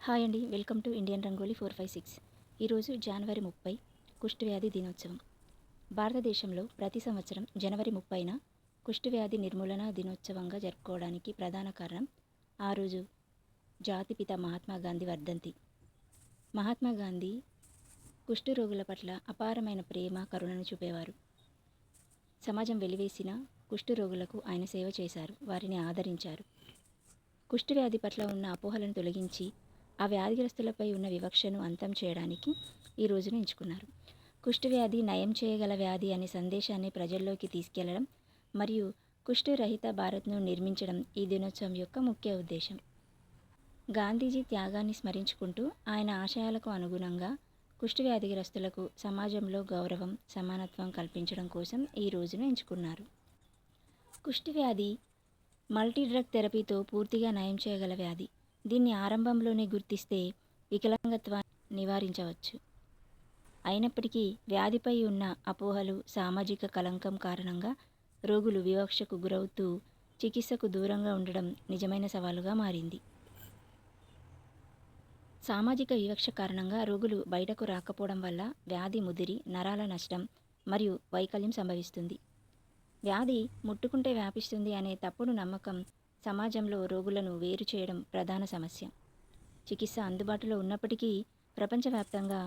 Hi అండి, welcome to Indian rangoli 456. ఈరోజు జనవరి 30 కుష్ఠవ్యాధి దినోత్సవం. భారతదేశంలో ప్రతి సంవత్సరం జనవరి 30న కుష్ఠవ్యాధి నిర్మూలన దినోత్సవంగా జరుపుకోవడానికి ప్రధాన కారణం ఆ రోజు జాతిపిత మహాత్మా గాంధీ వర్ధంతి. మహాత్మా గాంధీ కుష్ఠరోగుల పట్ల అపారమైన ప్రేమ, కరుణను చూపేవారు. సమాజం వెలివేసిన కుష్ఠరోగులకు ఆయన సేవ చేశారు, వారిని ఆదరించారు. కుష్ఠవ్యాధి పట్ల ఉన్న అపోహలను తొలగించి ఆ వ్యాధిగ్రస్తులపై ఉన్న వివక్షను అంతం చేయడానికి ఈ రోజును ఎంచుకున్నారు. కుష్ఠవ్యాధి నయం చేయగల వ్యాధి అనే సందేశాన్ని ప్రజల్లోకి తీసుకెళ్లడం మరియు కుష్ఠరహిత భారత్ను నిర్మించడం ఈ దినోత్సవం యొక్క ముఖ్య ఉద్దేశం. గాంధీజీ త్యాగాన్ని స్మరించుకుంటూ ఆయన ఆశయాలకు అనుగుణంగా కుష్ఠవ్యాధిగ్రస్తులకు సమాజంలో గౌరవం, సమానత్వం కల్పించడం కోసం ఈ రోజును ఎంచుకున్నారు. కుష్ఠవ్యాధి మల్టీ డ్రగ్ థెరపీతో పూర్తిగా నయం చేయగల వ్యాధి. దీన్ని ఆరంభంలోనే గుర్తిస్తే వికలాంగత్వాన్ని నివారించవచ్చు. అయినప్పటికీ వ్యాధిపై ఉన్న అపోహలు, సామాజిక కళంకం కారణంగా రోగులు వివక్షకు గురవుతూ చికిత్సకు దూరంగా ఉండడం నిజమైన సవాలుగా మారింది. సామాజిక వివక్ష కారణంగా రోగులు బయటకు రాకపోవడం వల్ల వ్యాధి ముదిరి నరాల నష్టం మరియు వైకల్యం సంభవిస్తుంది. వ్యాధి ముట్టుకుంటే వ్యాపిస్తుంది అనే తప్పుడు నమ్మకం సమాజంలో రోగులను వేరు చేయడం ప్రధాన సమస్య. చికిత్స అందుబాటులో ఉన్నప్పటికీ ప్రపంచవ్యాప్తంగా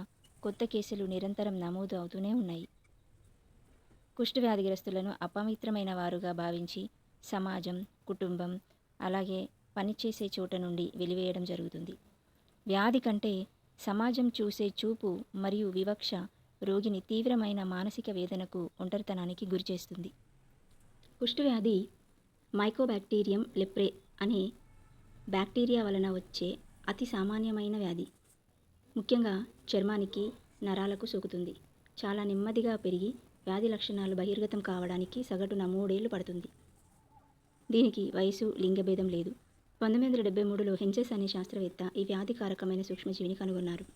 కొత్త కేసులు నిరంతరం నమోదు అవుతూనే ఉన్నాయి. కుష్ఠవ్యాధిగ్రస్తులను అపవిత్రమైన వారుగా భావించి సమాజం, కుటుంబం, అలాగే పనిచేసే చోట నుండి వెలివేయడం జరుగుతుంది. వ్యాధి కంటే సమాజం చూసే చూపు మరియు వివక్ష రోగిని తీవ్రమైన మానసిక వేదనకు, ఒంటరితనానికి గురిచేస్తుంది. కుష్ఠవ్యాధి మైకోబాక్టీరియం లెప్రే అనే బ్యాక్టీరియా వలన వచ్చే అతి సామాన్యమైన వ్యాధి. ముఖ్యంగా చర్మానికి, నరాలకు సోకుతుంది. చాలా నెమ్మదిగా పెరిగి వ్యాధి లక్షణాలు బహిర్గతం కావడానికి సగటున 3 ఏళ్లు పడుతుంది. దీనికి వయసు, లింగభేదం లేదు. 1973లో హెన్సెస్ అనే శాస్త్రవేత్త ఈ వ్యాధికారకమైన సూక్ష్మజీవిని కనుగొన్నారు.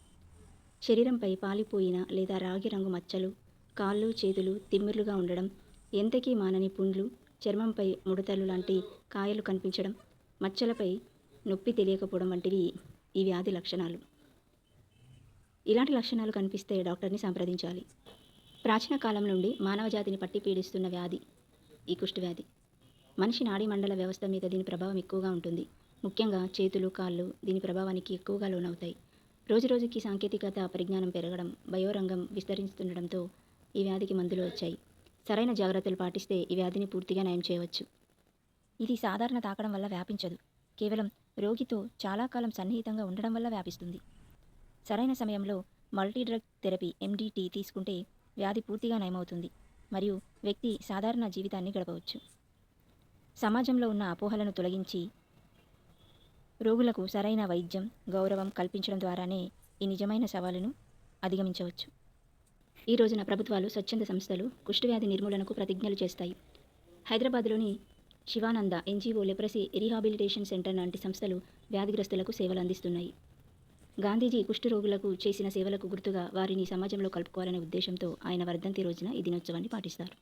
శరీరంపై పాలిపోయిన లేదా రాగి రంగు మచ్చలు, కాళ్ళు, చేతులు తిమ్మిర్లుగా ఉండడం, ఎంతకీ మానని పుండ్లు, చర్మంపై ముడతలు లాంటి కాయలు కనిపించడం, మచ్చలపై నొప్పి తెలియకపోవడం వంటివి ఈ వ్యాధి లక్షణాలు. ఇలాంటి లక్షణాలు కనిపిస్తే డాక్టర్ని సంప్రదించాలి. ప్రాచీన కాలం నుండి మానవ జాతిని పట్టి పీడిస్తున్న వ్యాధి ఈ కుష్ఠవ్యాధి. మనిషి నాడీ మండల వ్యవస్థ మీద దీని ప్రభావం ఎక్కువగా ఉంటుంది. ముఖ్యంగా చేతులు, కాళ్ళు దీని ప్రభావానికి ఎక్కువగా లోనవుతాయి. రోజురోజుకి సాంకేతికత పరిజ్ఞానం పెరగడం, బయోరంగం విస్తరిస్తుండడంతో ఈ వ్యాధికి మందులు వచ్చాయి. సరైన జాగ్రత్తలు పాటిస్తే ఈ వ్యాధిని పూర్తిగా నయం చేయవచ్చు. ఇది సాధారణ తాకడం వల్ల వ్యాపించదు, కేవలం రోగితో చాలా కాలం సన్నిహితంగా ఉండడం వల్ల వ్యాపిస్తుంది. సరైన సమయంలో మల్టీ డ్రగ్ థెరపీ MDT తీసుకుంటే వ్యాధి పూర్తిగా నయమవుతుంది మరియు వ్యక్తి సాధారణ జీవితాన్ని గడపవచ్చు. సమాజంలో ఉన్న అపోహలను తొలగించి రోగులకు సరైన వైద్యం, గౌరవం కల్పించడం ద్వారానే ఈ నిజమైన సవాలును అధిగమించవచ్చు. ఈ రోజున ప్రభుత్వాలు, స్వచ్ఛంద సంస్థలు కుష్ఠవ్యాధి నిర్మూలనకు ప్రతిజ్ఞలు చేస్తాయి. హైదరాబాద్లోని Shivananda NGO leprosy rehabilitation centre లాంటి సంస్థలు వ్యాధిగ్రస్తులకు సేవలు అందిస్తున్నాయి. గాంధీజీ కుష్ఠరోగులకు చేసిన సేవలకు గుర్తుగా వారిని సమాజంలో కలుపుకోవాలనే ఉద్దేశంతో ఆయన వర్ధంతి రోజున ఈ దినోత్సవాన్ని పాటిస్తారు.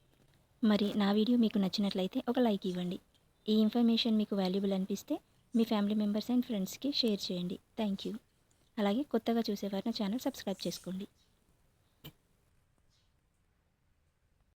మరి నా వీడియో మీకు నచ్చినట్లయితే ఒక లైక్ ఇవ్వండి. ఈ ఇన్ఫర్మేషన్ మీకు వాల్యుబుల్ అనిపిస్తే మీ ఫ్యామిలీ మెంబర్స్ అండ్ ఫ్రెండ్స్కి షేర్ చేయండి. Thank you. అలాగే కొత్తగా చూసేవారు నా ఛానల్ సబ్స్క్రైబ్ చేసుకోండి.